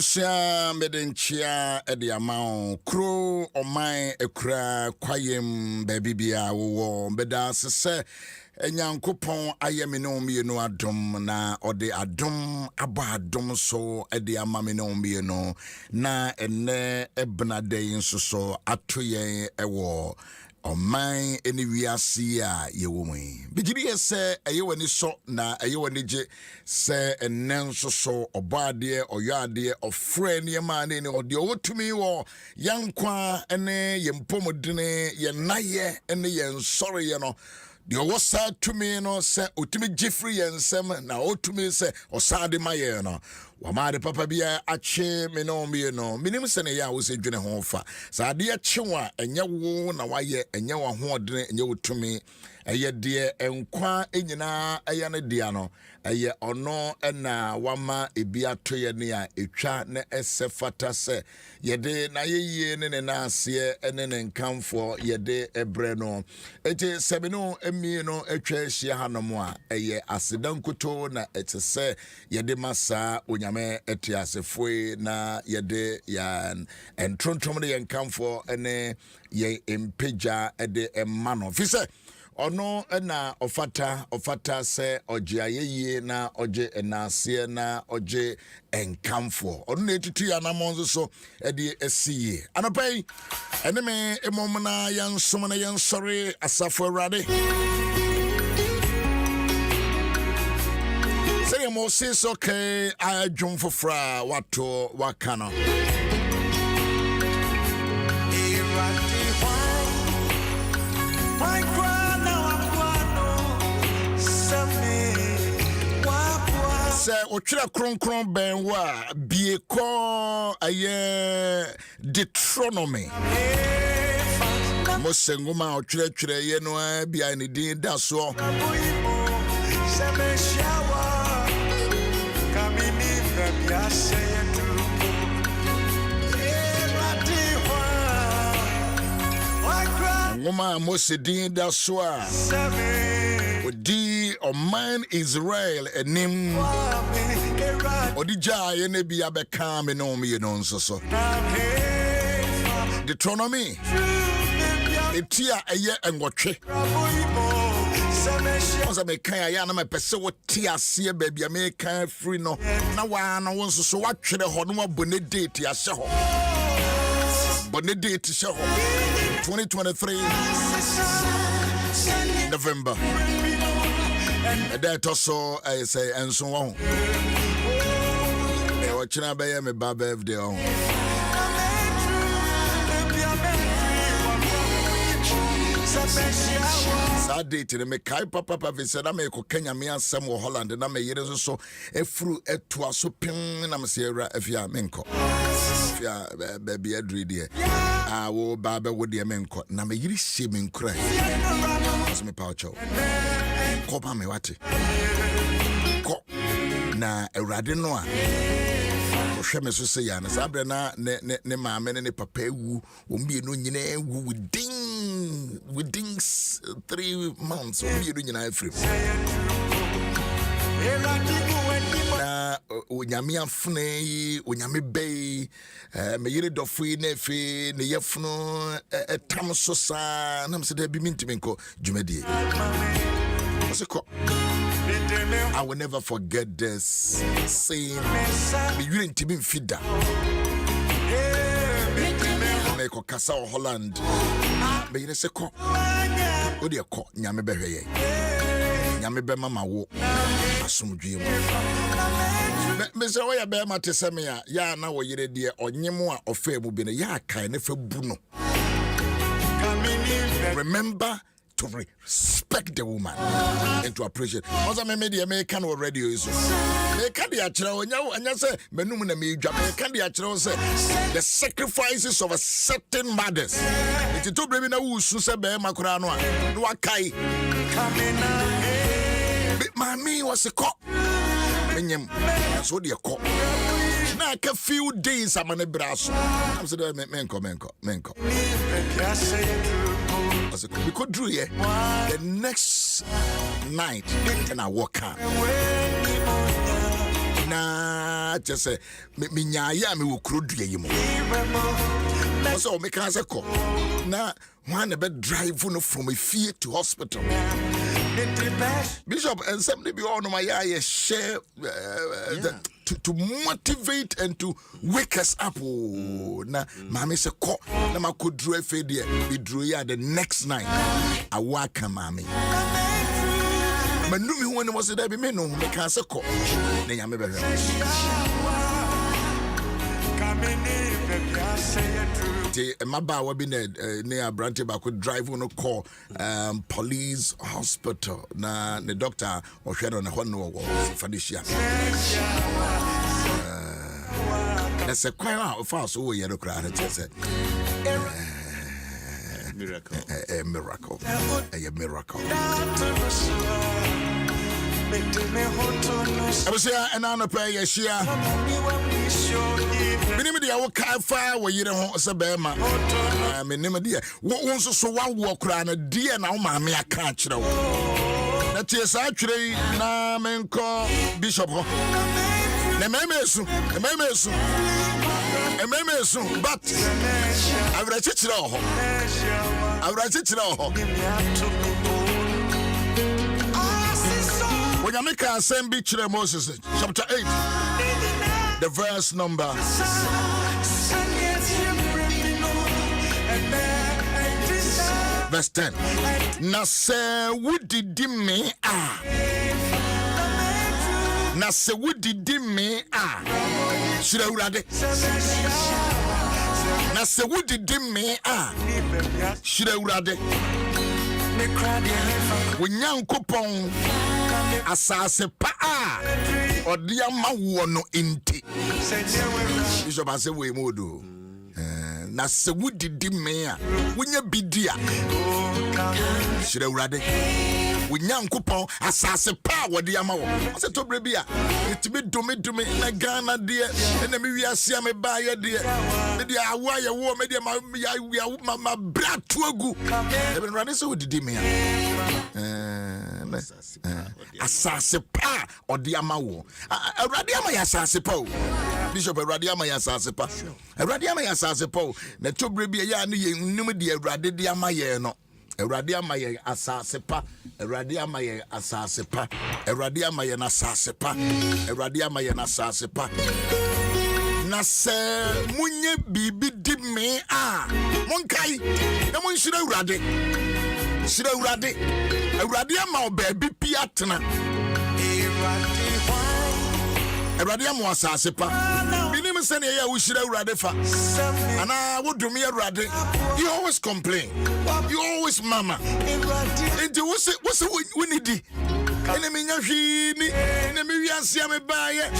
Abusia medenchia edi amao kro omai ekura kwayem baby bia wo beda sese enyankopon ayemi no mienu adom na ode adom aba adom so edi amame no mienu na enne ebnade nsoso atoyen ewo Oman eni wiase a yewomui bigiri ese eyewani so na eyewani je se enen so obade oyade ofre ne ma ne ode owotumi wo yankwa ene yempomodene ye naye ene ye nsore ye no de owosa tumi no se otumi gifri ye nsem na otumi se osade maye no wamade papa bia ache me no me no minim se ne ya wo se dwene ho fa sa de achewa enye wo na waye enye wo ho odene enye wotumi eye de enkwa enyina eye ne dia no eye ono na wama ebi atoye ne a etwa ne esefata se yede na yeye ne na ase ene ne nkamfo yede ebre no ete sebe no emi no etwa hia hanomo a eye asedankoto na etese yede masa me etiasefoi na yede ya entrontom de yankamfo ene ye empeja ede emano fise ono na ofata se oje ayeye na oje enase na oje enkamfo ono na etutu ya na monzo so ede esiye anopai ene me emom na yansom na yansore asafo awrade Moses okay I jump for fra wato wakano se otwira kronkron ben wa bieko aye Deuteronomy Mosenguma otwira ye no bia ni din da so Ngoma Mosedin da soa Odi oman Israel enim Odi jaye ne bia beka me no me no nsoso Deuteronomy Etia eye engwotwe Onza me kan ya na me pese wo ti ase baby me kan free no na wa na won so watwere ho no abone date ya hye ho bone date hye ho 2023 November that also I say enso wo e wo kina be ye me ba birthday ho That date me kai papa visa na me ko Kenya me asem wo Holland na me yere so efuru etu aso pin na me se era afia menko afia baby adri de wo baba wo de menko na me yiri hye menkura so me pa cho ko ba me wate ko na awrade no a hwe me so se ya na sabre na ne maame ne papa ewu wo mbie no nyina ewu within 3 months wo mbie no nyina afrim na onyame afune yi onyame bei me yire dofo yi na efe ne yefunu etam so sa na mse da bi mintimenko dwumadie oseko I will never forget this scene. Me you didn't even feed that. Me ko kasa Holland. Me you say ko. O de ko nyame be hweye. Nyame be mama wo. Asomdwe mu. Me say wo ya be mate se me ya na wo yire de onyem a ofa mu bi ne ya kan ne fa bu no. Remember to respect the woman and to appreciate. Also, me the American radio is. Me can the achira onya anya say menum na me dwa me can the achira say the sacrifices of a certain mothers. It to baby na wusu say be makura no a no akai. Mami was a cop. Menyem so de cop. Na ka few days amane braso. I'm say menko. We could do it the next night and I walk out. Nah pa just say me nya me wo kuro dua yi mo so me kan say ko na one be drive no from a fie to hospital Bishop and somebody be on my share to motivate and to wake us up. Na mama say ko na ma could draw a fade we drew ya the next night. I waka mama. Manumi when was it be me no me can say ko. Na ya me be. My bar will be near Branty back could drive on a call police hospital. Na the doctor or shared on a one for this year. That's a quite out fast over yellow crowd. Miracle. A miracle. A miracle. I was here and on a prayer. Minimum, I will carve fire where you don't say, Bema. Minimum, what wants so one walk around a dear now, mammy, I can't know. That is actually Namenko Bishop. The memesu, but I will teach it all. I will teach it all. When you make a same beach, Moses, chapter 8, the verse number. Verse 10. Nase wudi me ah. Nase wudi me ah. Should I read? Nase wudi me ah. Should I read? Nyankopon asase pa odi ama wo no enti Bishop ase we modo na se wudidi me a wonya bidia shire urade Nyankopon asase pa wodi ama wo ase to bre bia etimi dumi na Ghana de na me wiase am ba ye de me de awa ye wo me de ma bra to agu e be urade se wudidi me a asase pa odi ama wo awrade ama ya asase pa o Bishop awrade ama ya asase pa awrade ama ya asase pa o na to bre bia ya no ye nnum de awrade de ama ye no awrade ama ye asase pa awrade ama ye asase pa awrade ama ye na asase pa awrade ama ye na asase pa na se munye bibi di me a monkai na monhira awrade shira awrade awrade ama obabi piatena awrade ama asase pa binim se ne ya wo shira awrade fa ana wo dumi awrade you always complain you always mama enti wo se wonidi ene me nya hwini ene me wiase am baaye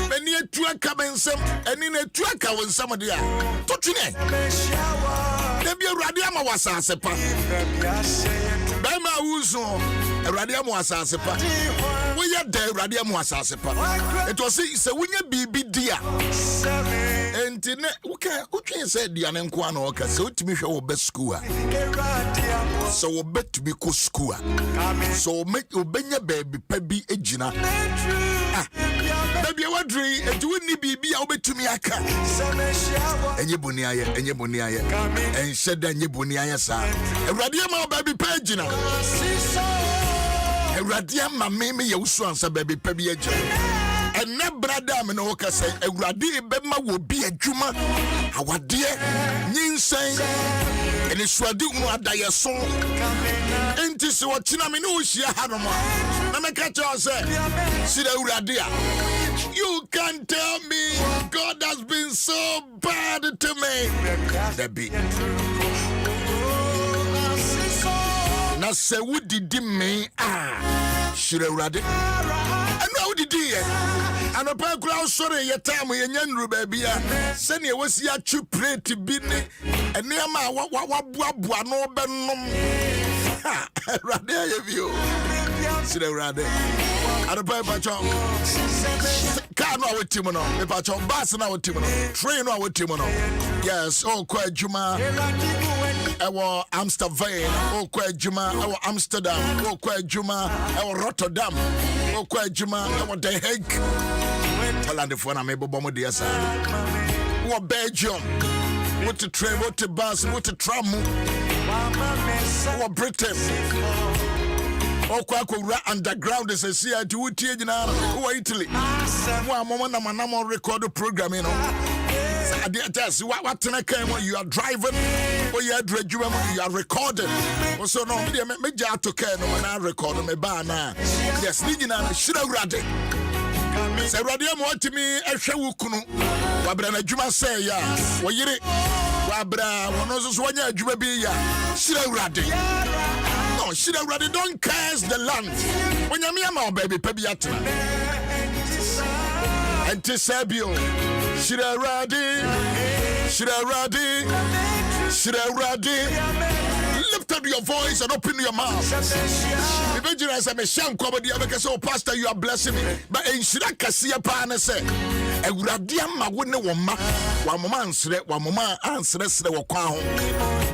bani atu aka bensam ene na atu aka wonsam de a totune na bi awrade ama wasase pa Bema Owusu awrade ama wasase pa wo ya da awrade ama wasase pa it was say wonya bibi dia enti ne ukwe say dia ne nko ana oka se otimi hwe wo be school a so wo betumi ko school a so obenya baby pa bi ejina baby wadri eju ni bibi a obetumi aka enye boni aye enhyeda enye boni aye sa awrade ama baby pa ejina awrade ama me Owusu-Ansah baby pa bi ejina ene brada me no ka say awrade be ma wo bi adwuma awade nyinsen ene suade mu adaye so enti se wo kina me no hia hanoma na me ka cho say sida awrade a you can tell me God has been so bad to me the be na se wudidi me shire awrade eno wudidi ye anopa kura sorry ye time ye nyanru ba bia se ne wasi atwu plate bi ne ene ama wabuabua no benom awrade ye bio shire awrade anopa pacho car no awetimo no me pacho bus na awetimo no train no awetimo no yes kwa adwuma ewo Amsterdam kwa adwuma ewo Amsterdam kwa adwuma ewo Rotterdam kwa adwuma ewo Den Haag Holland for na mebo bomo dia sa. Wo Belgium. What to train, what to bus, what to tram. Wo Britain. Okwa underground is a see to utie nyina. Wo Italy. Mo amoma na manamo record program you know. What you are driving or you are driving, you are recording. So no, me ja to care no man record me ba na. Yes, ni nyina shira urade. Se urade mo atimi ehwe wukunu. Wabra na adwuma say ya. Wo yire. Wabra wono so wanya adwuma bi ya. Shira urade. No, shira urade, don't curse the land. When you me ma baby pe bi atena. Enti sabio. Shira urade. Lift up your voice and open your mouth. Evangelist, I'm a sham comedy. I say, oh, Pastor, you are blessing me. But in Shiraka, see a partner say, a Radiama wouldn't want one moment answer,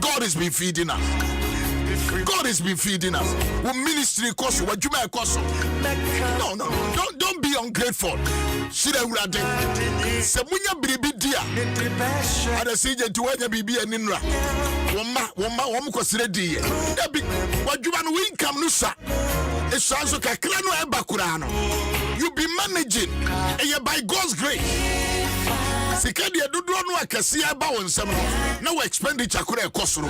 God has been feeding us. God has been feeding us. What ministry cost you? What you may cost you? No. Don't be ungrateful. Shira urade. Semunya bibi dia. Ada sije tuwanya bibi eninra. Wama kosire diye. Debi wajuma no income nusa. Esanso kakra no eba kurano. You be managing. And by God's grace. Sikadi edudu no akasi eba wonsem no. No expenditure kura ekosoro.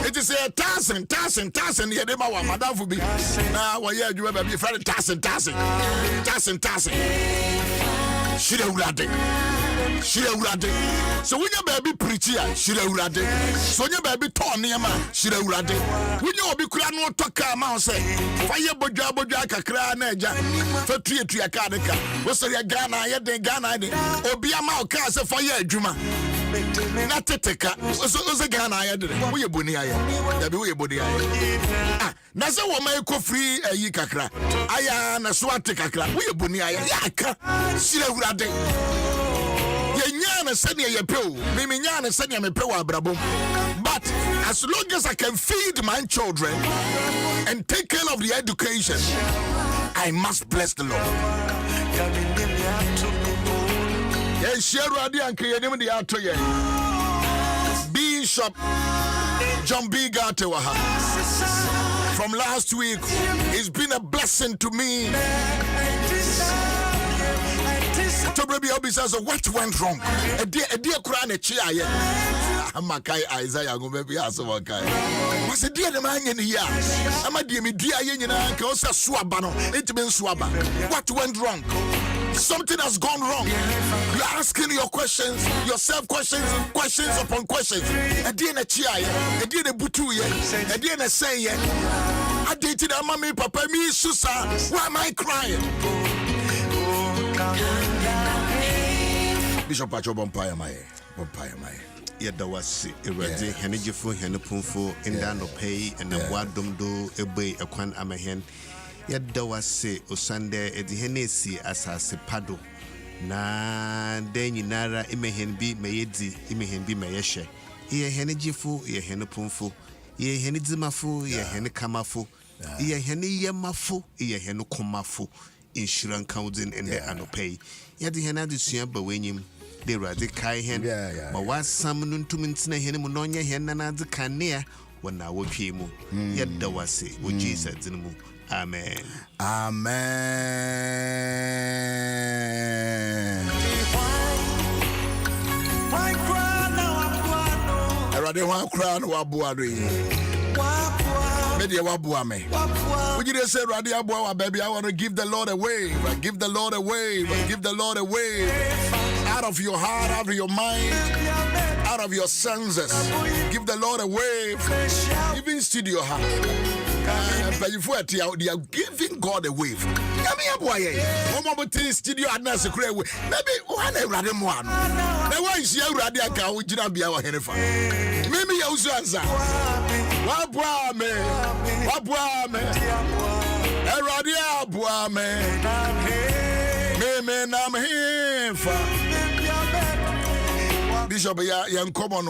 It is a 1,000 yedema wa madam fu bi. Na wa ye adwuma ba bi friend 1,000. Shira urade. So when your baby preach here, shira urade. So your baby turn niema, shira urade. When you obi kura no toka ma say, fire boja kakra na eja. Fa tuya kadeka. Wo so ya Ghana ye den Ghana de. Obi ama o ka say fire adwuma. Na teteka. So Ghana ye de. Wo ye boni aye. Ya bi wo ye boni aye. Ah, na say wo mai ko free ayi kakra. Aya na so ate kakra. Wo ye boni aye. Ya ka. Shira urade. But as long as I can feed my children and take care of the education, I must bless the Lord. Bishop John B. Gatewaha from last week, it's been a blessing to me. So what went wrong? A dear Kurane Chia. Amakai Isaiah go maybe ask Makai. Was a dear man in here. I'm a dear me dear Yenina Kosa Swabano. It means Swaba. What went wrong? Something has gone wrong. You're asking your questions, yourself questions upon questions. A dear Chia, a dear Butuye, a dear Say. I dated a mommy, Papa, me, Susa. Why am I crying? Bishop Pacho Bompire Mai. Yada was eradi henejifo henepunfo inda no pay and the wadom do ebe ekwan amahen. Yada was Osande edi henesi asase pado na den nyinara imehen bi meyedi imehen bi meyehye. Ye henejifo ye henepunfo ye henedzimafo ye henekamafo ye heneyemafo ye henekomafo insurance counting in the anopay. Yadi henadi suamba wenyim. They rather kai hen, but was some nuntumintina henimononia henana the canea when I would hear mu. Yet there was it, what Jesus didn't move. Amen. I rather one crown wabuari. Media wabuame. Would you say Radia Boa, baby? I want to give the Lord a wave. Give the Lord a wave. Give the Lord a wave. Out of your heart, out of your mind, out of your senses. Give the Lord a wave. Even studio heart. But if they are giving God a wave. Studio maybe one rather one. The way is your Radia Cow, maybe Owusu-Ansah. Wabuame. Eradia buame. Me nam hifa. Bishop, young common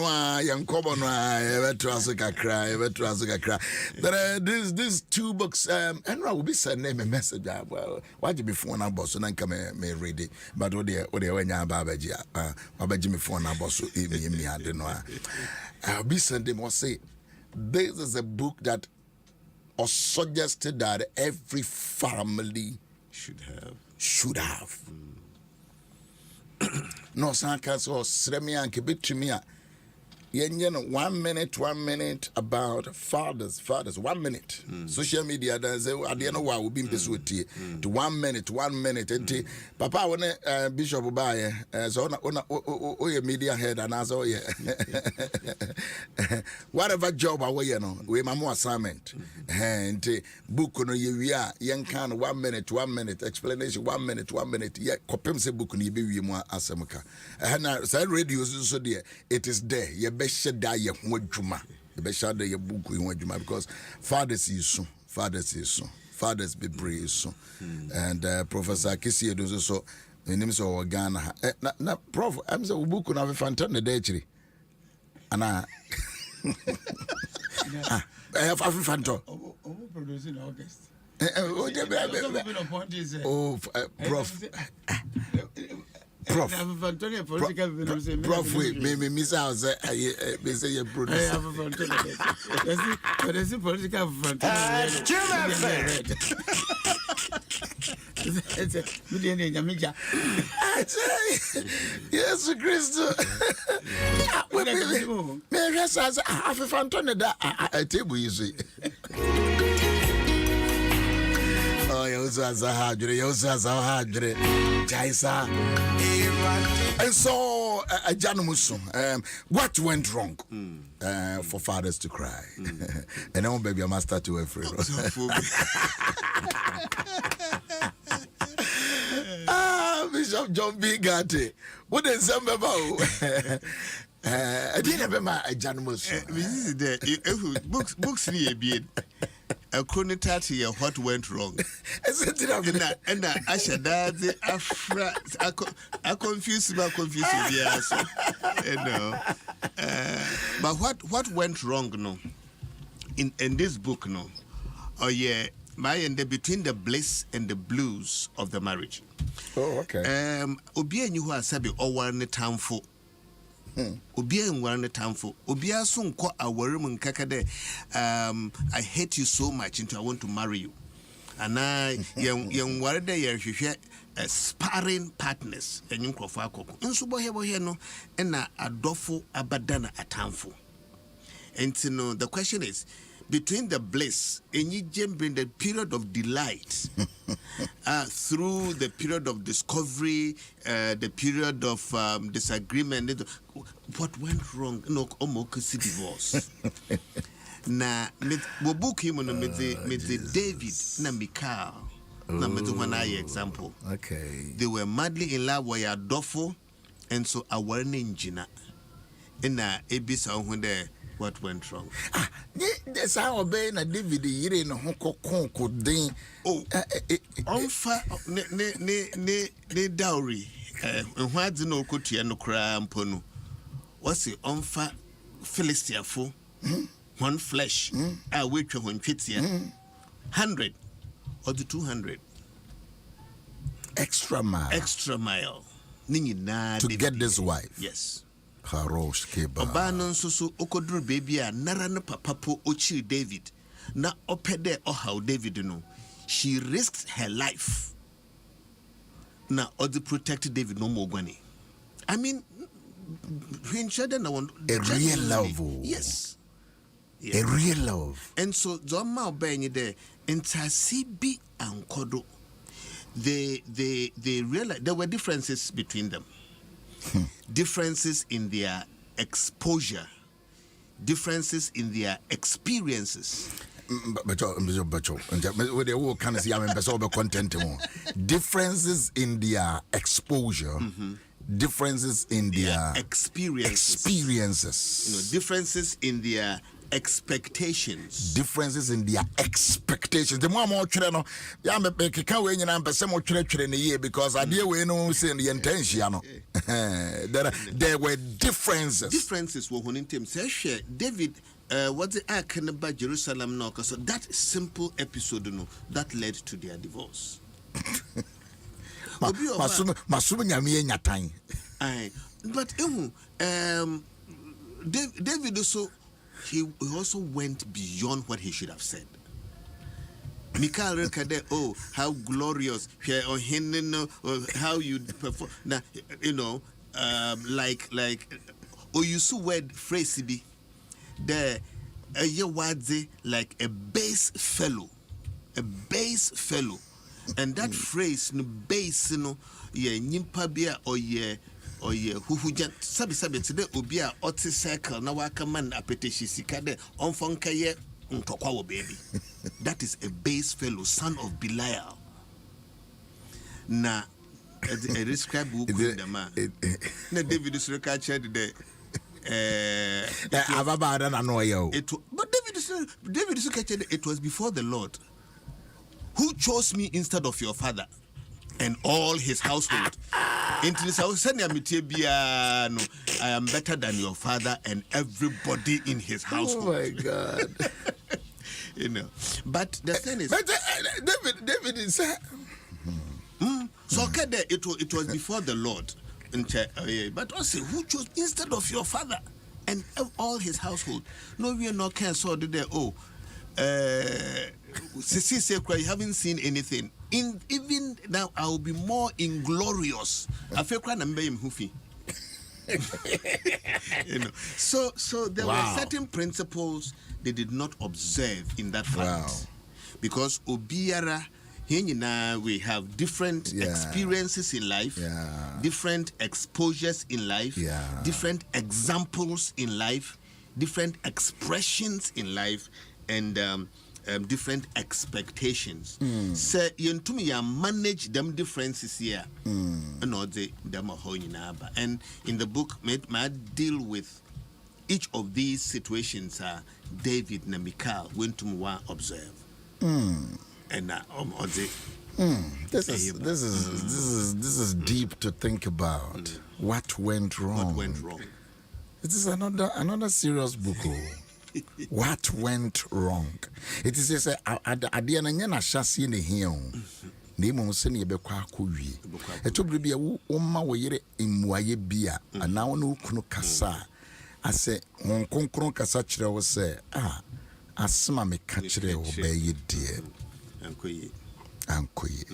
kakra. But these two books, and I will be sending a message. Well, why did you be phone a boss and come may read it? But what they when you babaji, babaji me phone a boss, me, I don't know. I'll be sending or say, this is a book that or suggested that every family should have. No, Sanka, so Sremia and Kibitrimia. 1 minute about fathers. 1 minute. Social media, there's a know why we've been busy to 1 minute. And Papa, when Bishop Obaye, so on media head and as oh, yeah. Whatever job I wear, we have more assignment. And book on you, young can 1 minute, explanation, 1 minute, yeah, copim se book ni be more asamuka. And so radio so there, it is there. Shada Wajuma, the Beshada Yabuku in Wajuma, because fathers is soon, fathers be brave soon. And Professor Kissy does so in names of Ghana. Now, Prof, I'm so book on a fantastic day. And I have a phantom. Producing August. Prof. Prof, wait, maybe Miss House, I say your producer. I have a fantastic. But it's a political fantastic. Yes, Christo. Maybe I have a fantastic. I table you see. Oh, Owusu-Ansah, Jaisa. And so, what went wrong for fathers to cry? And now, baby, I must start to afraid. Bishop John B. Gatti. What is some about? I didn't have my Janus. Books near being. A chronotati what went wrong. And I should that I confused about yes. But what went wrong no in this book no? Oh yeah, my and between the bliss and the blues of the marriage. Oh okay. Obi enyu ho asabe owa ne tamfo. Obi enwar ne tamfo. Obi aso nko awarem nkaka de I hate you so much into I want to marry you. And I yenware de yerhwehwe sparring partners enyu nkrofo akoko. Nso bohe no na adofo abadana atamfo. And you know, the question is between the bliss and you jump in the period of delight through the period of discovery, the period of disagreement, what went wrong? No, almost divorce. Na with book him on the David na Michael na one example. Okay. They were madly in love with Adolfo, and so our engine in a ebisa when the what went wrong? That's how obey na David yire no hoko den. Oh, onfa ne dowry. What do no kutia no kra mpono. What's it onfa Philistia fo? One flesh. Wait for one chitia. 100 or the 200. Extra mile. To get this wife. Yes. Obanon so okodru baby a nara no papapo ochi David na opede how David no she risked her life na odi protect David no more gwani. I mean when children want a real love. Yes. A real love. And so zoma obenye there intasibi ankodo they realized there were differences between them. Differences in their exposure, differences in their experiences. Differences in their exposure, differences in their experiences. You know, differences in their expectations. Differences in their expectations. The more no, yeah, me can we in person more in a year because I deal with no saying the intention. There were differences. Differences were when in terms. Say, David, what the ark about Jerusalem now? So that simple episode, no, that led to their divorce. Masumu nyamiye nyatan. But David also, he also went beyond what he should have said. Michael Rekade, oh, how glorious, how you perform. Now, like Owusu word phrase be there, like a base fellow, and that phrase, no base, nyimpa bia or huhujan sabi today obia otti circle na waka man apetishi sika de onfonka ye ntokwa wo baby. That is a base fellow, son of Belial. Na a describe who the man. Na David is recaptured the but David is recaptured. It was before the Lord who chose me instead of your father and all his household. Into this house, I am better than your father and everybody in his household. Oh my God. But the thing is, David is so okay, there it was before the Lord. But also, who chose instead of your father and all his household? No, we are not can so today. Oh, you haven't seen anything. Even now, I will be more inglorious. I feel quite So there were certain principles they did not observe in that fact. Because Obiara, we have different experiences in life, different exposures in life, different examples in life, different expressions in life, and different expectations. So you manage them differences here. And in the book, might deal with each of these situations. David and Michal went to observe. And this is deep to think about. What went wrong? What went wrong? It is another serious book. What went wrong? It is just adiana nyana shasi ne here. Nemo sene yebekwa akɔwie. Etobere bia wo ma wo yere mmuaye bia ana wo no kunu kasa ase hon konkron kasa kyerɛ wo sɛ asema me ka kyerɛ wo bɛyɛ die ankoye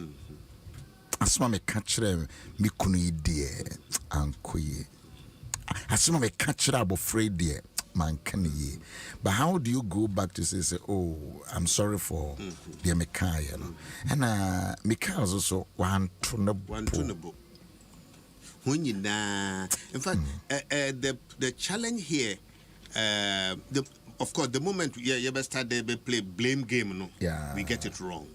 asema me ka kyerɛ me kunu yi die ankoye asema me ka kyerɛ abofre die man can ye. But how do you go back to say oh, I'm sorry for the Micaiah, and Micaiah was also one tunable. When you in fact, the challenge here, of course, the moment you ever start they play blame game, we get it wrong.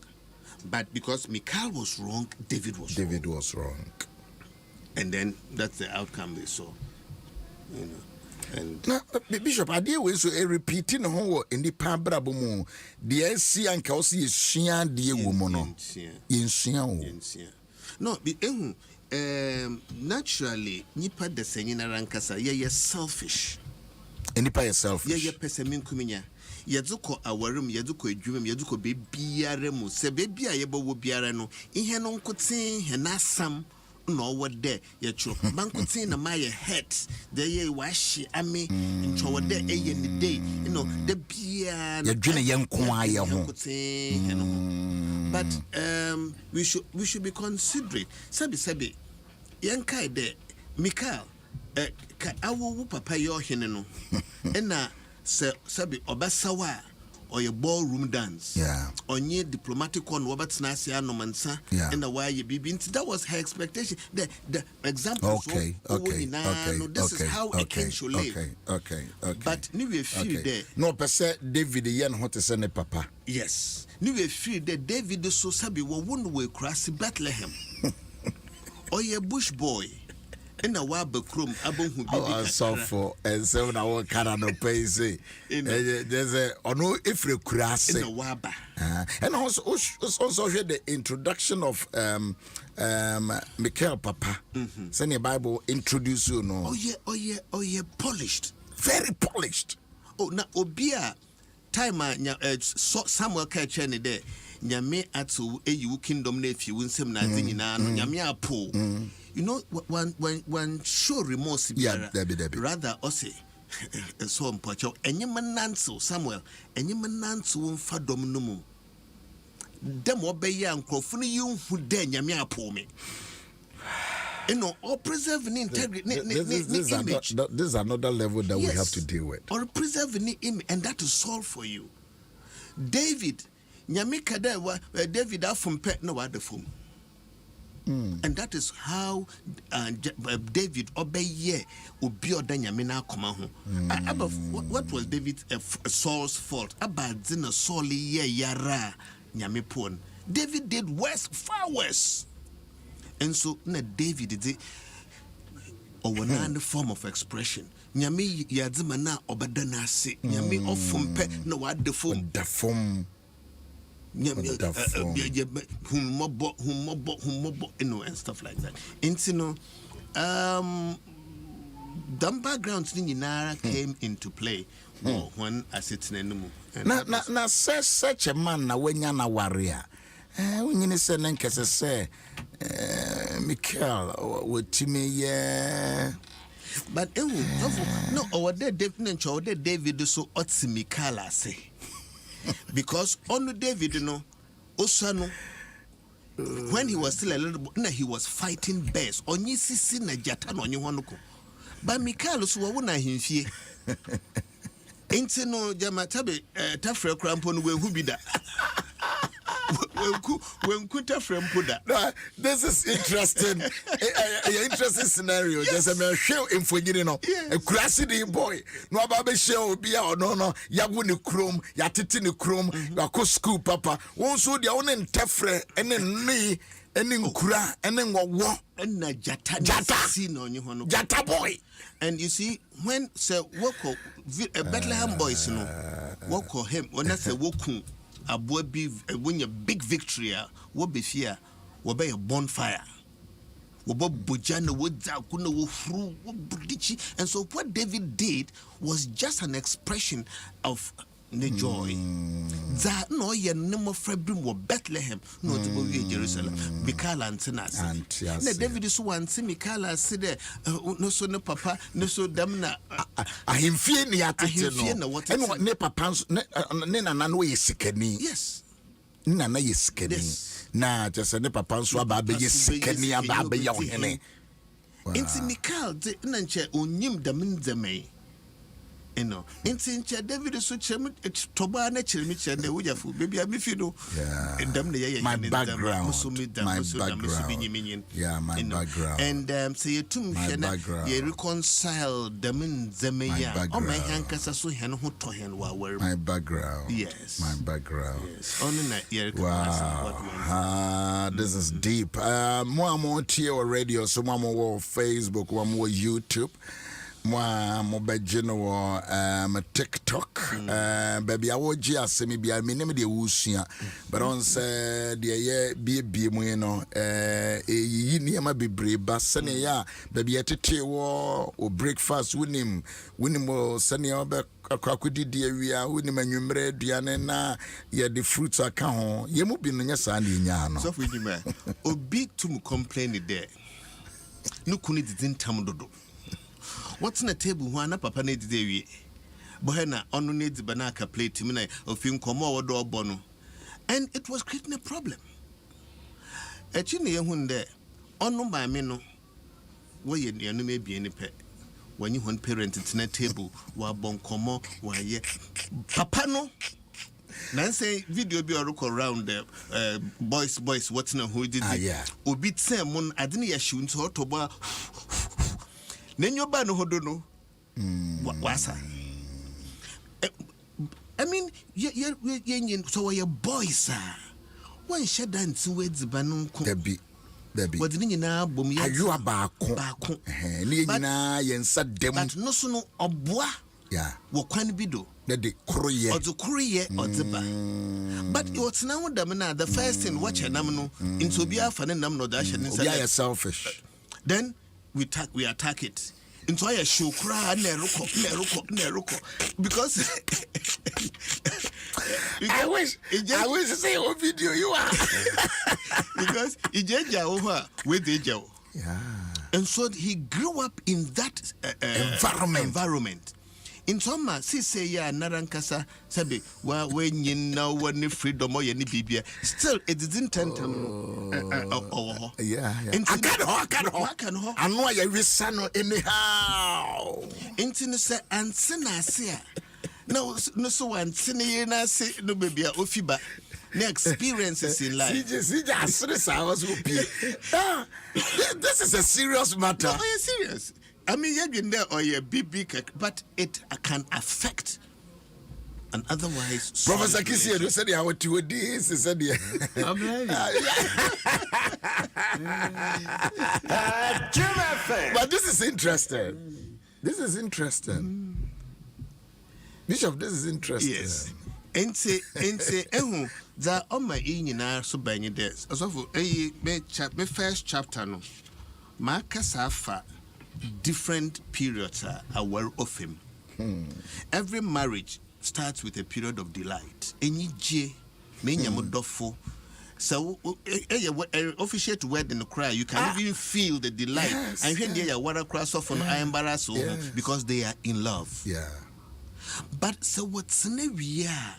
But because Michael was wrong, David was wrong. And then that's the outcome they saw. And now, Bishop, I deal with repeating who in the Pabrabomo, the SC and Kelsey is Shian, the woman. No, naturally, Nipa the singing arankasa, you're selfish. And Nipa is selfish. Yeah, Pessamin Kuminia. Yazuko, our room, Yazuko, Yazuko, baby, Aremu, se baby, Ayabo would be Arano. In Hanon could sing, and ask some. No, what there, your true. Man could say, my head, the ye wash, I mean, and show what there, in the day, the beer, your dinner young choir, but we should be considerate. Sabi, young kai there, Mikal, I will whoop papa your henno, and Sabi, Obasawa. Or your ballroom dance, or near diplomatic one, Robert's Nasia no mansa, and the why you be that was her expectation. The example, okay. This is how a king should live. Okay. But new feel there. No, per se, David the young hot as any papa. Yes, new feel that David so sabi one way cross Bethlehem, or your bush boy. ena wa ba krom abonhu bibi so for and so na wo kana no pay say there's a ono ifre kurase ena wa ba and also the introduction of Michael Papa say the Bible introduce you no oh yeah polished, very polished. Oh na obia time Samuel ka chene de nyame atu eyi kingdom na efi wunsem na ade nyina no nyame apo. You know when show remorse rather ose so mpacho enyema nanso Samuel enyema nanso mfa dom no mu dem obeye ankrofo no yunhu de nyame apo me. You know, or preserving integrity. This is another level that we have to deal with. Or preserving the image, and that is solve for you. David, nyamika dewa David from pet no other form. And that is how David obey ubi odanyamina komahu. What was David Saul's fault? About zina Saul yara nyamipon. David did worse, far worse. And so na David did one form of expression. Nyame yadzima na obadana se. Nyame ofumpe na wade form. The form. Nyame humobo, you know, and stuff like that. And you know, the backgrounds nyinara came into play when asitine no. Na such a man na wenya na warrior. When you say Nankasa say, Michael, what to me, yeah. But no, our definitely David so otsi Mikala say. Because on David, you know, Osano, when he was still a little boy, he was fighting bears. Onyi sisi na jatan onyi wanuko. But Mikala so wona himfie. Ain't no jamatabe tafre krampo no we hubida. When kuta from Puda. No, this is interesting. Interesting scenario. Just a show in Fugino. A crassy boy. No baby show be or no. Yaguni chrome, yatitini chrome, yako school papa. Won't so the own tefre and then me and then kura and then what and jata seen on you jata boy. And you see when say woko Bethlehem boys no woko him when I say woku when your big victory, what be fear, what be a bonfire, what bojana would kuno fru, and so what David did was just an expression of the joy. That no ye no more February or Bethlehem, no to be Jerusalem. Mikala and Sinas. And David is one see Mikala said no so no papa, no so damna. I him fear ni what and what ne papa's nena no ye sikeni. Yes. Nana ye sikeni. Na just a ne papa's wababe ye sikeni ababe ya hene. Inti Mikal de nanche unyim damin zeme. You know, in David so toba na chirimi chende wujafu baby am if you know my background and say you tum ye reconcile them in zemeya o my hankasa so hen ho to hen wa were my background yes on na ye this is deep mo tie radio so mo Facebook mo YouTube mo bejino TikTok baby awoji asemi bia menim de Owusu but on say de ye bie mu no yi niam bebre ba sene ya baby etete wo breakfast winim sene obe akrakudi di awia winim anwumre aduane na ye the fruits aka ho ye mu bi no nya sa na nya no so for you man obi tum complain there no kuni didn't tam dodo. What's in the table when a papa needs the Bohena on needs banaka plate mina of him come over door bono. And it was creating a problem. A chini young there, on by meno, where you may be any pet. When you want parent it's in a table, while bon como, why ye papa no. Nancy video be around the boys, what's no who did it? Obit Samon, I didn't yashu to Otoba. Nenyo ba no hodo no wasa I mean ye so your boys one share dance with banun ko debi Debbie. What didn't you now boom Are you a baako? But no sooner a bois. Yeah. What can be do? The Korea Or the Korea or the bar. But what's now the first thing watch a namino into be a fan and namno dash and inside selfish. Then we attack it. Into a show cry neruko because I wish to say what video you are because Ijeja over with the Joe. Yeah. And so he grew up in that environment. In summer, say ya narankasa sabi wa when you know when freedom or any bibia. Still, it didn't tend to. Yeah. I can't. I know you resano anyhow. Intimacy and sinasia. No, so one sinina say no baby ofiba. The experiences in life. This is a serious matter. No, it's serious. I mean, you've been there or you're big, but it can affect an otherwise. Professor Kissy, you said, I want to do this. He said, but this is interesting. Bishop, this is interesting. Yes. And say, that on my in so bang this. As of my first chapter, no, Marcus Afa. Different periods are aware of him. Every marriage starts with a period of delight. Any J, many modofo. So, officiate word in the cry, you can even feel the delight. Yes, and when they are water cross off on I embarrass because they are in love. Yeah. But so what's in a year?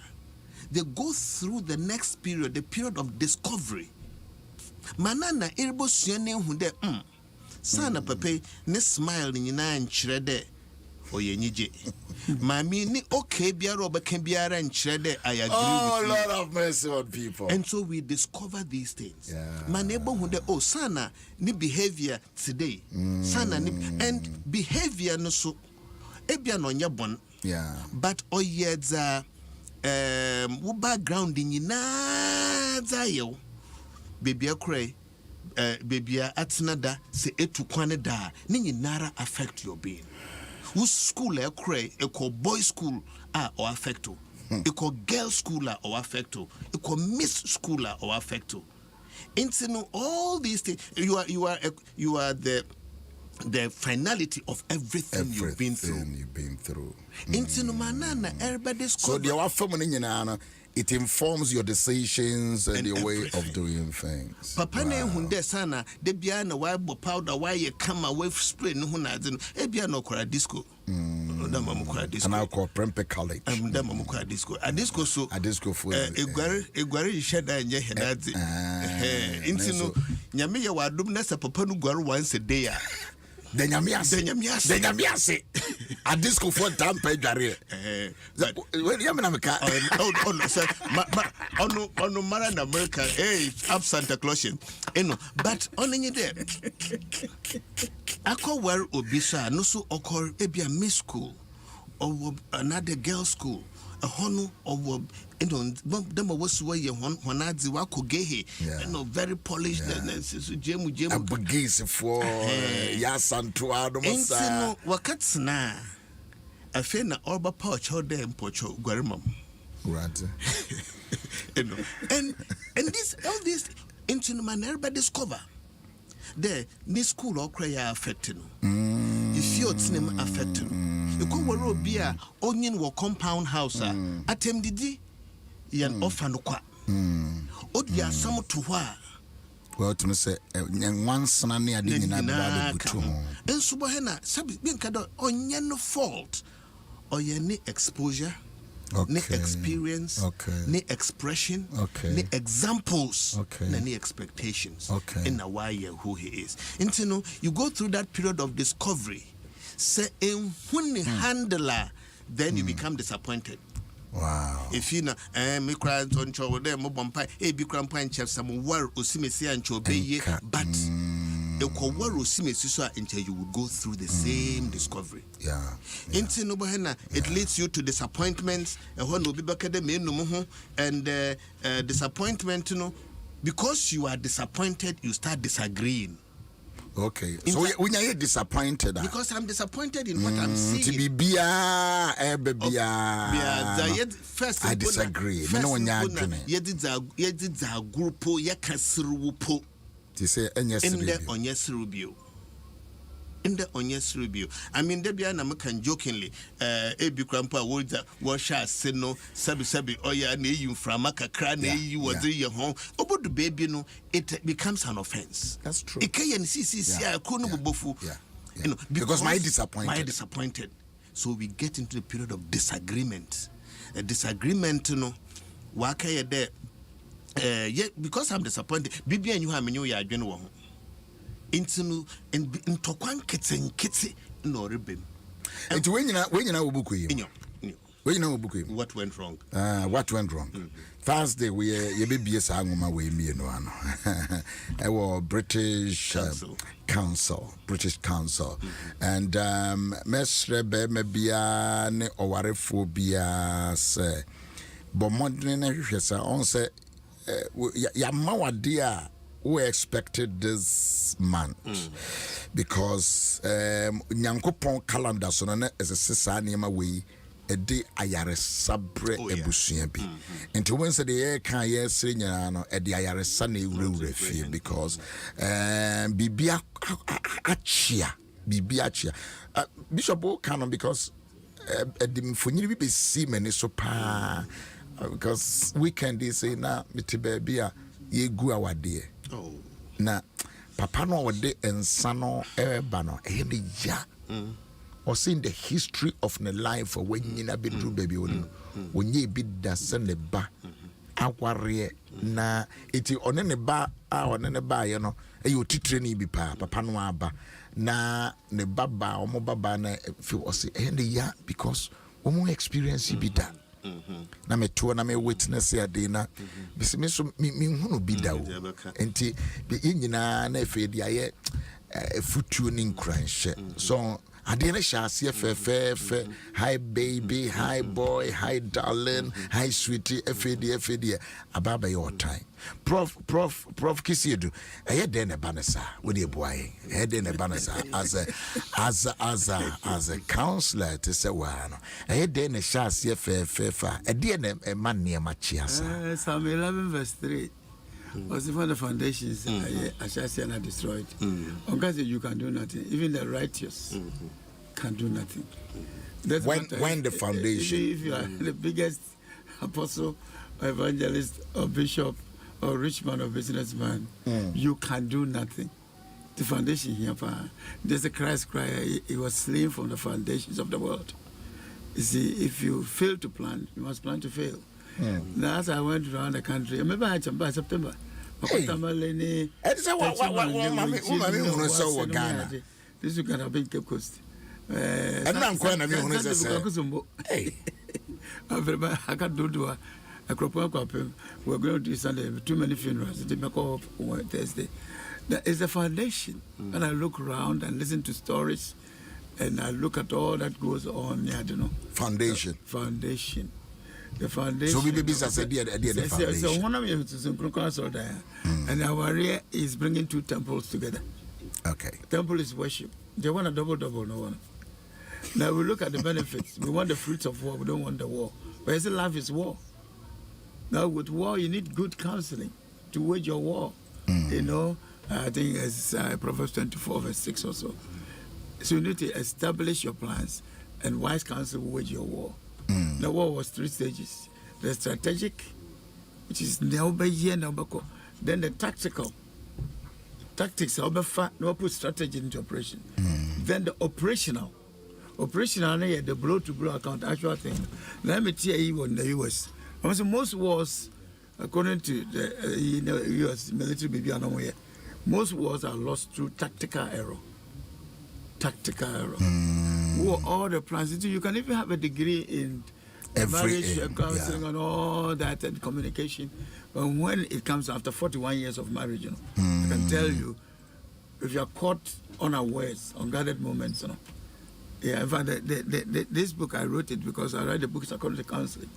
They go through the next period, the period of discovery. Manana erbo siane hunde sana pape ne smile ni nyina nkyerɛ dɛ ɔyɛ nyigye mami ni okay biara ɔbɛka biara nkyerɛ dɛ I agree with you. Lord of mercy on people. And so we discover these things. Manebo hu dɛ sana ni behavior today. Sana ni and behavior no so ebia no ɔnyɛ bɔn. Yeah. But ɔyɛ dza wo background nyina dza yɛ baby akrai baby atnada se etu kwane da ni nyinara affect your being. Who school cray e call boy school or affect you. E call girl school or affect you. E call miss school or affect you. And all these things you are the finality of everything you've been through. Into manana everybody's so the family it informs your decisions and your way of doing things. Papa ne hunde sana de bia na why powder why you come away spray no huna de e bia no kwara disco. Da mamu kwara disco. And I call Prempe College. Da mamu kwara disco. A disco so for egware sheda nye hedazi. Inti no nyame ye wadom na sa papa no gware once a day. The Nyamiase. A disco for Tampa Jare. When Yamanaka, no Mara in America, up Santa Claus. But only there. I call where Obisa, no so occur, maybe a miss school or another girls' school, a honor of. Them was where you when I do wako gehe, very polished. A bagis for Yasantu Adom Ahengua. Wakatsna. I feel na orba pouch or them pocho guarimum. And this all this into man everybody discover. There, this school or cry affecting. If you're cinema affecting. You come where be a onion or compound house. Atem didi. Yan offer no qua. Odia some to wha. Well, to say, once and I didn't know. And Subahena, Sabi Binkado, on no fault, or any exposure, any experience, any expression, any examples, any expectations, in a why who he is. And you go through that period of discovery, say, when handler, then you become disappointed. Wow. If you know, me cry on chow there, Mobampai, be crampine chef, some war or simesi and chobe, but the war or simesi until you will go through the same discovery. Yeah. Into Nobohena, it leads you to disappointments, and when will be back at the main and disappointment, because you are disappointed, you start disagreeing. Okay. So when you get disappointed, because I'm disappointed in what I'm seeing. To be first, I disagree. First, you did a group, you can see to say in the Onyes review. I mean, Debian American jokingly, Ebi Crampa would wash us, Seno, Sabi, Oya, you from Macacra, you were your home. About the baby, no, it becomes an offense. That's true. It can see, I couldn't bofu. You know, because my disappointed. So we get into the period of disagreement. A disagreement, you know, Waka there. Because I'm disappointed, Bibi and you have a new year, into into kwan kitty no ribim. And when you know book what went wrong? What went wrong? Thursday we baby sanguma we me no ano. I was British Council. And mesre be me bia ne owarefo bia se bo modern na hwehwesa on se ya mawadia we expected this month because nyankopon calendar so na as a sisa niema we e de ayare sabre ebusua bi enti when say the kan yesre nyana no e de ayare sa na ewure fie because bibia achia Bishop canon because the mfonyiri bi si mani so pa because weekend is say na metibe bia ye gu awade. Oh. Na papa no wode ensa no eba no e be ya. Or seeing the history of the life when nyina bedru baby wonu. Wonye bi da se ne ba. Aware na eti one ne ba ye no e yo titre ni bi pa papa no aba na ne baba omo baba na feel o say e ya because omo experience bi da. Na me to na me witness ya de na me so me hunu bi da o enti be nyina na efe dia ye futu ni nkranhye so ade na shase fe hi baby, hi boy, hi darling, hi sweetie efe dia ababa your time prof kisiedu eye de na banasa we de boy eye de na banasa as a counselor to say wa no eye de na shase fe e de na man ne ma chiasa Psalm 11 verse 3 was for the foundations I shall say and destroyed. God said you can do nothing. Even the righteous can do nothing. That's when the foundation. If you are the biggest apostle, or evangelist, or bishop, or rich man, or businessman, you can do nothing. The foundation here, there's a Christ cry. He was slain from the foundations of the world. You see, if you fail to plan, you must plan to fail. Now, as I went around the country, I remember I had some by September. This is going to be Cape Coast. And I'm going to be honest. I can't do a crop. We're going to do Sunday, too many funerals. They make up Thursday. That is the foundation. And I look around and listen to stories, and I look at all that goes on. I don't know. Foundation. The foundation. So we be business idea the foundation. So one of them is there, and our area is bringing two temples together. Okay. Temple is worship. They want a double, no one. Now we look at the benefits. We want the fruits of war. We don't want the war. But I say life is war. Now with war, you need good counseling to wage your war. You know, I think it's Proverbs 24 verse 6 or so. So you need to establish your plans, and wise counsel will wage your war. The war was 3 stages. The strategic, which is then the tactical. Tactics, no put strategy into operation. Then the operational. Operational, the blow-to-blow account, actual thing. Let me tell you in the U.S. Most wars, according to the U.S. military, most wars are lost through tactical error. All the plans. You can even have a degree in marriage counseling and all that and communication. But when it comes after 41 years of marriage, I can tell you, if you are caught unawares, unguarded moments, in fact, this book I wrote it because I write the books according to counseling.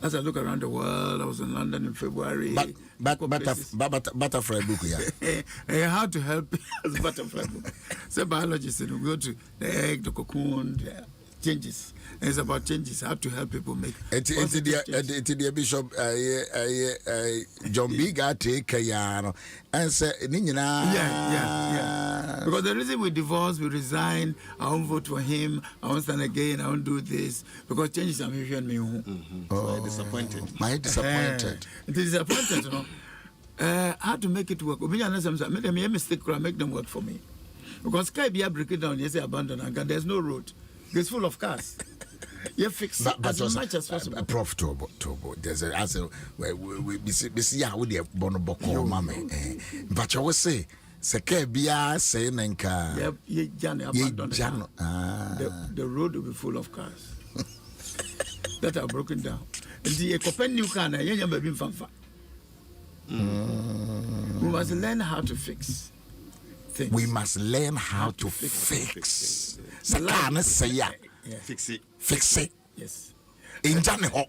As I look around the world, I was in London in February. Butterfly book, yeah. How to help as butterfly book. So biologists, we go to the egg, the cocoon, the changes. And it's about changes, how to help people make. It's the Bishop John Biga take Kayano and say, yeah. Because the reason we divorce, we resign, I won't vote for him, I won't stand again, I won't do this, because changes are making me home. Oh, disappointed. My disappointed. It is disappointed, you know. How to make it work? Make them a mistake, make them work for me. Because Sky be break it down, you say abandon, and there's no road. It's full of cars. You fix it as much as possible. Prof Tobo. There's a answer where we see how they have Bonoboko, Mammy. But you will say, Seke Bia say Nenka. The road will be full of cars that are broken down. And the Copen new car, baby fanfa. We must learn how to fix things. We must learn how to fix. Sakana say ya. Fix it. Fix it. Yes. In Janiho.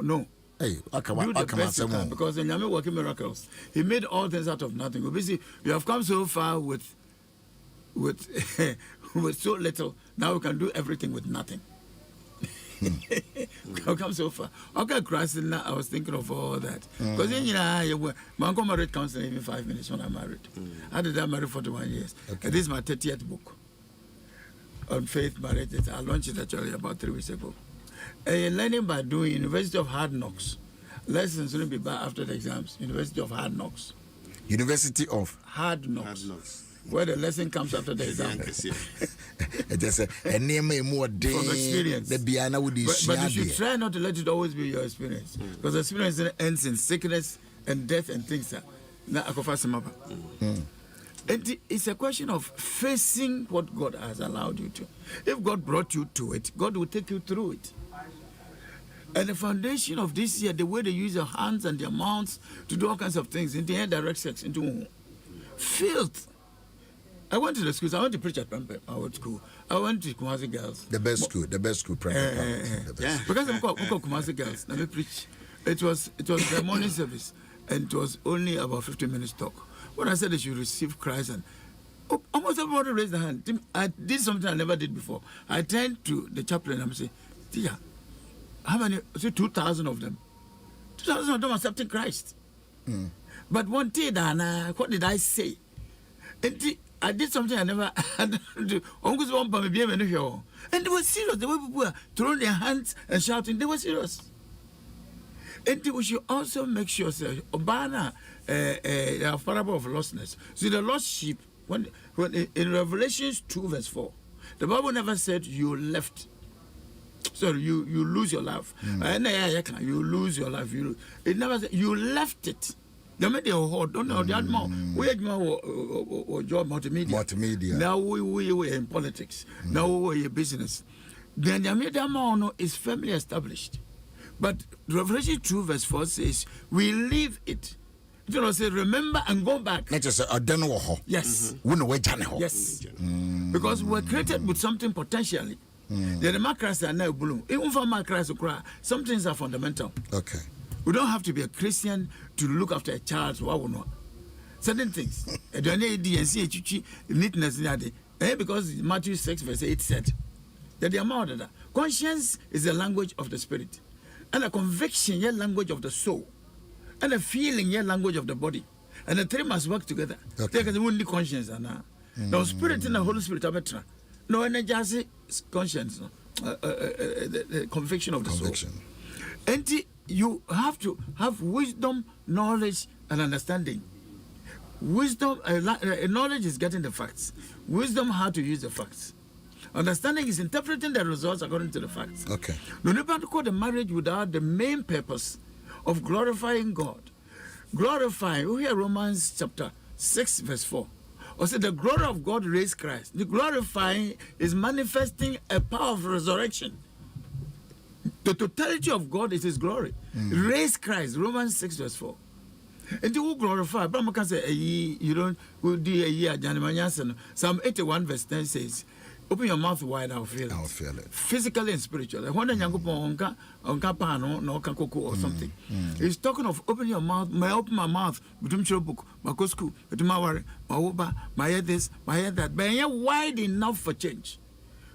No. Hey, Do the best you can, because in Yami working miracles, he made all things out of nothing. Obviously, we have come so far with so little. Now we can do everything with nothing. We have come so far. Okay, Christ, I was thinking of all that. Because my uncle married counseling even 5 minutes when I married. I did that married 41 years. Okay. This is my 30th book on faith marriage. I launched it actually about 3 weeks ago. Learning by doing, University of Hard Knocks. Lessons will be back after the exams. University of Hard Knocks. University of Hard Knocks. Where the lesson comes after the exam. Just a name more day from experience. The Biana would but you should try not to let it always be your experience. Because experience ends in sickness and death and things. And it's a question of facing what God has allowed you to. If God brought you to it, God will take you through it. And the foundation of this year, the way they use their hands and their mouths to do all kinds of things, into direct sex, into filth. I went to the schools. I went to preach at our school. I went to Kumasi Girls. The best school, Because I'm called Kumasi Girls. Let me preach. It was the morning service, and it was only about 15 minutes talk. When I said they should receive Christ, and almost everybody raised their hand. I did something I never did before. I turned to the chaplain and I said, "Dear, how many?" I said, 2,000 of them. 2,000 of them accepting Christ. But one day, Dana, what did I say? And I did something I never had to do. And they were serious. The way people were throwing their hands and shouting, they were serious. And we should also make sure, Obana, a parable of lostness. See, the lost sheep, when in Revelations 2 verse 4, the Bible never said you left. Sorry, you lose your life. You lose your life. It never said you left it. They made the whole, don't know that more. We had more job multimedia. Now we were in politics. Now we were in business. Then the media is firmly established. But Revelation 2 verse 4 says, we leave it. You know, say, remember and go back. Yes. Yes. Because we're created with something potentially. The democracy are now blue. Even for my Christ, some things are fundamental. Okay. We don't have to be a Christian to look after a child. Certain things. Because Matthew 6 verse 8 said that the amount of that. Conscience is the language of the spirit. And a conviction, your language of the soul. And a feeling, your language of the body. And the three must work together. Okay. Because only conscience. Now, spirit and the Holy Spirit are better. No energy, conscience. The conviction of the soul. And you have to have wisdom, knowledge, and understanding. Wisdom, knowledge is getting the facts. Wisdom, how to use the facts. Understanding is interpreting the results according to the facts. Okay. No need to call the marriage without the main purpose of glorifying God. Glorifying, we hear Romans chapter 6 verse 4. Or say the glory of God raised Christ. The glorifying is manifesting a power of resurrection. The totality of God is his glory. Raise Christ, Romans 6 verse 4. And you will glorify. But say, you don't do a year, Psalm 81 verse 10 says, Open your mouth wide, I'll feel it. I'll feel it. Physically and spiritually. When onka pano no koko or something. He's talking of open your mouth. May open my mouth. Between your book, my cosco, between my worry, my oba, my head this, my head that. But you're wide enough for change.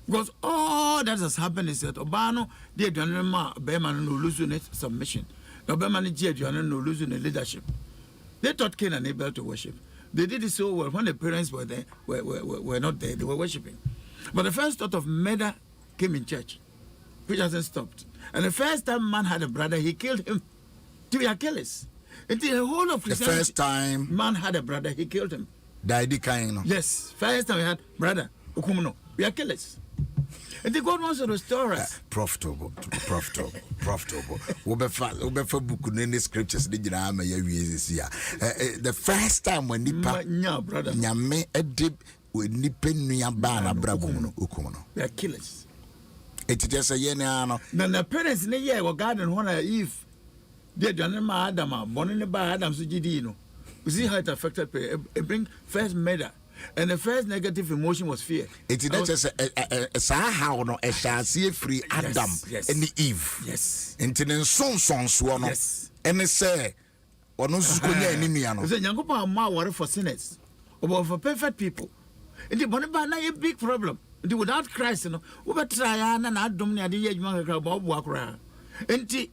Because all that has happened is that Obano, dear Janema, Beman no losing submission. No Beman, dear Janema, no losing leadership. They taught Cain and Abel to worship. They did it so well when the parents were there, were not there, they were worshiping. But the first thought of murder came in church, which hasn't stopped. And the first time man had a brother, he killed him to be Achilles. Until the whole of Christianity, the first time man had a brother, he killed him. Yes, first time we had brother, Ukumuno, we Achilles. And the God wants to restore us. Profitable. Obefa book in the scriptures the first time when brother nyame edib we nipa nua ba na brabo okumono. We are killers. It just a yen no. Na the parents in the year were garden when Eve did Adam born in the bar Adam Sujidi no. You see how it affected people. It bring first murder. And the first negative emotion was fear. It is not just a how no a shall see free Adam and Eve. Yes. And then son swan. Yes. And they say, or no scunya enemiano. The Yangopa ma worry for sinners, or for perfect people. And the Bonabana a big problem. Without Christ, you know, over Traian and Adom Ahengua Bob walk around. And the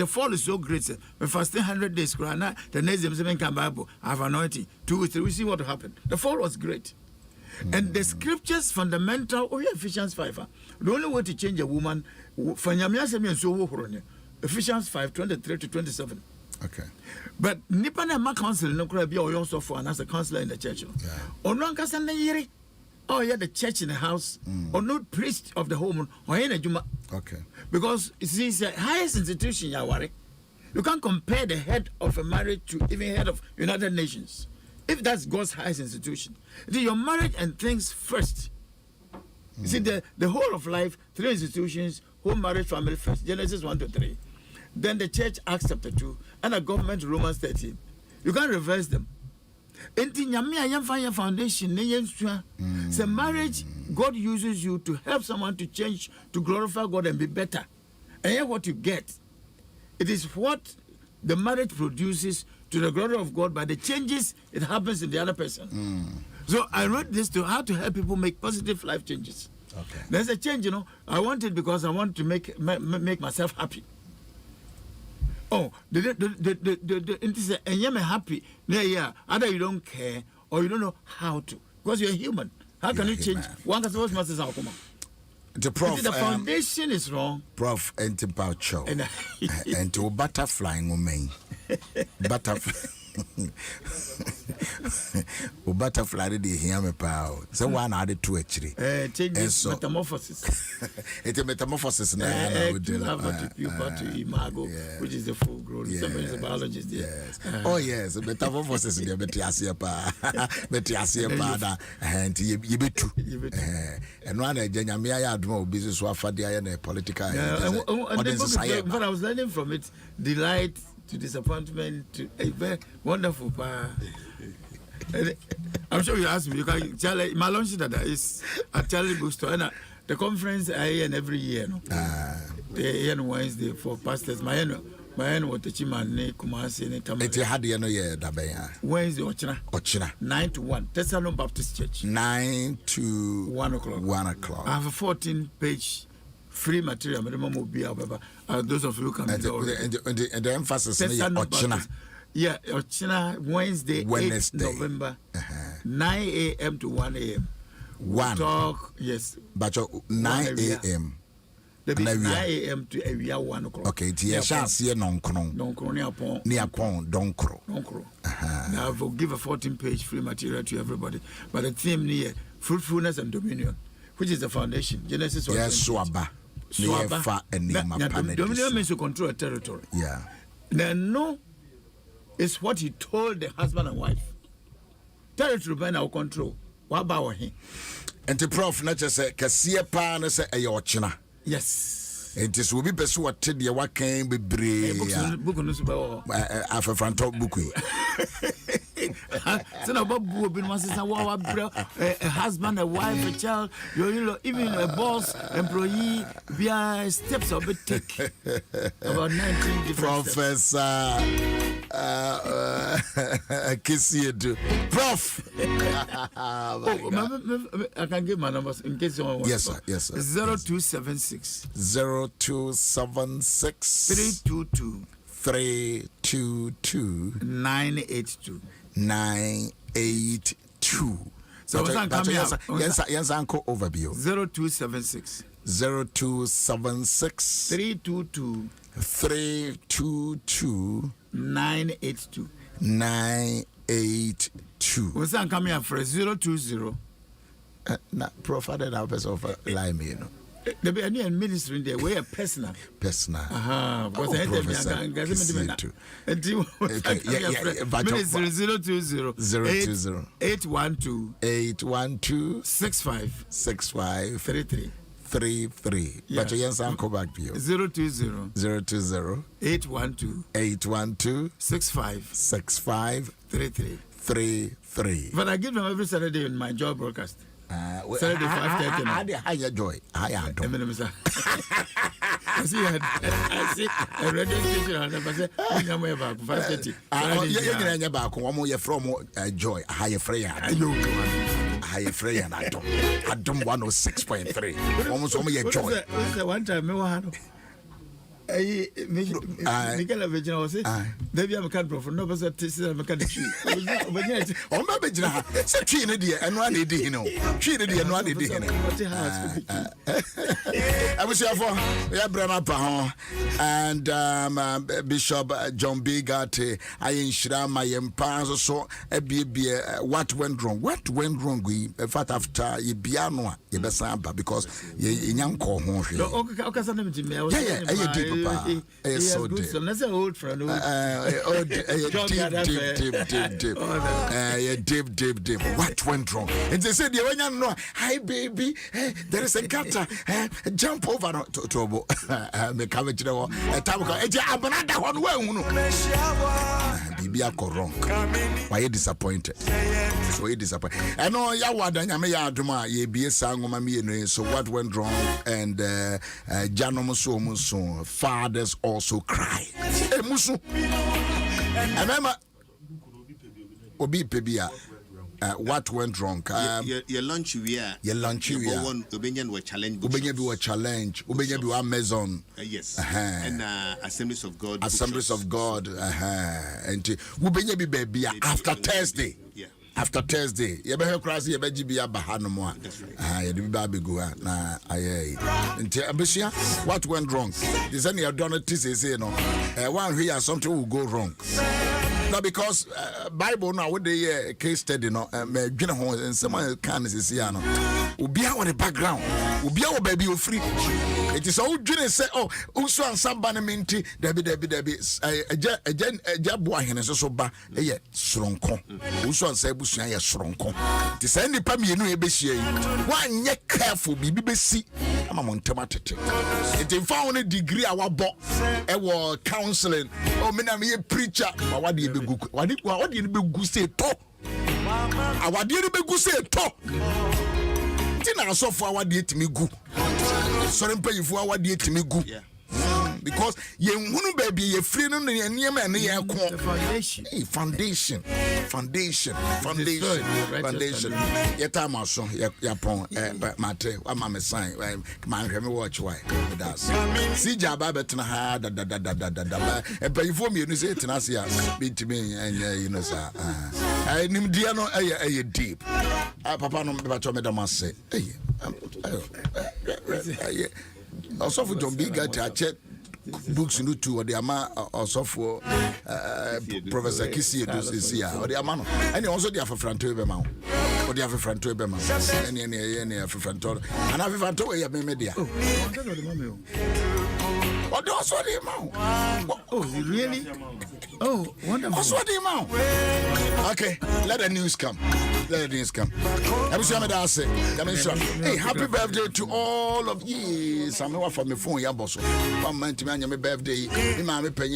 fall is so great. When fasting 100 days, the next day, come Bible, I have anointing. 2 3, we see what happened. The fall was great. And the scriptures fundamental, Ephesians 5. The only way to change a woman, Ephesians 5, 23 to 27. Okay. But Nipana ma counsel no crab be also for and as a counselor in the church. Yeah. Oh, yeah, the church in the house, or not priest of the home, or any Juma. Okay. Because it's the highest institution, Yawari. You can't compare the head of a marriage to even head of United Nations. If that's God's highest institution, your marriage and things first. You see, the whole of life, 3 institutions, home, marriage, family first. Genesis 1 to 3. Then the church, Acts chapter 2, and the government, Romans 13. You can't reverse them. Foundation. Say marriage, God uses you to help someone to change, to glorify God and be better. And here's what you get. It is what the marriage produces to the glory of God by the changes it happens in the other person. So I wrote this to how to help people make positive life changes. Okay. There's a change, I want it because I want to make myself happy. Oh, and you're happy. Yeah, either you don't care or you don't know how to. Because you're human. How can you change? One can suppose must the prof, the foundation is wrong. Prof and Paucho and to butterfly woman. Butterfly. O butterfly did hear me power. So one added 2 actually. Changes metamorphosis. It's a metamorphosis now. To imago, which is the full grown. Somebody is a biologist. Yes. Oh yes, metamorphosis. Betiasia pa, and you be true. And one Janyamia Admo business wafadia and political. But I was learning from it. Delight to disappointment to a very wonderful I'm sure you ask me. You can Charlie. My lunch that is at Charlie Bookstore and the conference I end every year. No, the end Wednesday for pastors. My end was the Chimane Kumasi and Tamil. It had the year Wednesday Ochina 9 to 1. Thessalon Baptist Church 9 to 1 o'clock. 1 o'clock. I have a 14-page. Free material, those of you who can and the emphasis is Ochina. Yeah, Ochina Wednesday 8 November, 9 a.m. to 1 a.m. 1 talk, yes. But 9 a.m. 9 a.m. to 1 o'clock. Okay, tia chance here non-kron. Near-pon, donkro. Now I will give a 14-page free material to everybody. But the theme here, fruitfulness and dominion, which is the foundation. Genesis 1. Yes, Swaba. Dominion means to control a territory. Yeah. Then no is what he told the husband and wife. Territory by now control. What about him? And the prof not just say Cassia Pan say a Yorchina. Yes. It is will be persuaded the what can be brave. Book on this front top book. a husband, a wife, a child, even a boss, employee, via steps of it take about 19 different Professor Kissiedu. Prof. I can give my numbers in case you want. Yes, sir. Yes, sir. 0276 0276 322 982. 982. So yes, Uncle Overview. 0276 0276 322 322 982. 982. What's that coming up for 020? Prof, I don't have a line, you know. There be any ministry in there where personal. Personal. Because I Professor ministry 020 812 812 65 65 33. 33. But yes, I'll come back to you. 020 020 812 812 65 65 33. 33. But I give them every Saturday in my job broadcast. Saturday 5:30. How joy? How you doing? I see a radio station and I say, I'm about 5:30. You're back. One more from Joy. Higher Freya. Higher Freya and Adom 106.3. Almost all your joy. One time, Miguel Virginia was it? Maybe I'm a country for no person to see I'm a country. Oh, my Virginia, such a dear and one idea, you know. She did the one idea. I was here for Brahma Pahon and Bishop John Bigate. I ensure my empire so a baby. What went wrong? What went wrong? We fat after ye piano, ye besamba because ye young call home. That's an old friend. Deep. What went wrong? And they said, you know, hi baby, there is a gutter. Jump over to the coverage. A time Bibi wrong. Why you disappointed? Why you disappointed? I know ya wadanya me ya aduma ye bie sangoma me so what went wrong and Janom so fathers also cry. Hey, Musu. Remember, Obi Pebia. What went wrong? Your lunch we are. Your lunch we are. Ubenya we challenge. Ubenya be a challenge. Ubenya be Amazon. Yes. And Assemblies of God. Assemblies of God. And Ubenya be baby after Thursday. Yeah. After Thursday, you better cross your baby be a bahano more. That's right. You be baby go na aye. Abishia, what went wrong? Is any of Donatis say no? One here something will go wrong. No, because Bible now with the case study no me dwene ho and someone can is here no. Obi a the background. Obi a baby you free. It is all dwene say oh Owusu-Ansah banamenti debi eja boa hene so ba eye soronko. Owusu-Ansah ebusua ye soronko. Ti say nipa mienu e be hia yi. Wan ye careful bibi be si ama montema tete. It in found a degree awabo e wo counseling. Oh me na me preacher. What do you be good? What do you be good say to? What do you be good say to? Tina so for what do you me good? Sorry pay for what do you me good? Because ye hunu baby ye free no ne niam ene ye ko foundation ye time so ye pon mate wa ma me sign ma hwe me watch why that's see jaba betena ha da e pay for me you say tena se bit me you know sir nim dia no eye deep papa no be bacho me da mase also for John Bigate a check books no to or the ama also for Professor Kissiedu is here or the amano and also the afranto be ma or the afranto be ma any afranto and afranto we be media oh also the amount oh really oh wonderful also the amount okay let the news come I'm sure me that say hey happy birthday to all of you some for me phone ya boss one man to me birthday me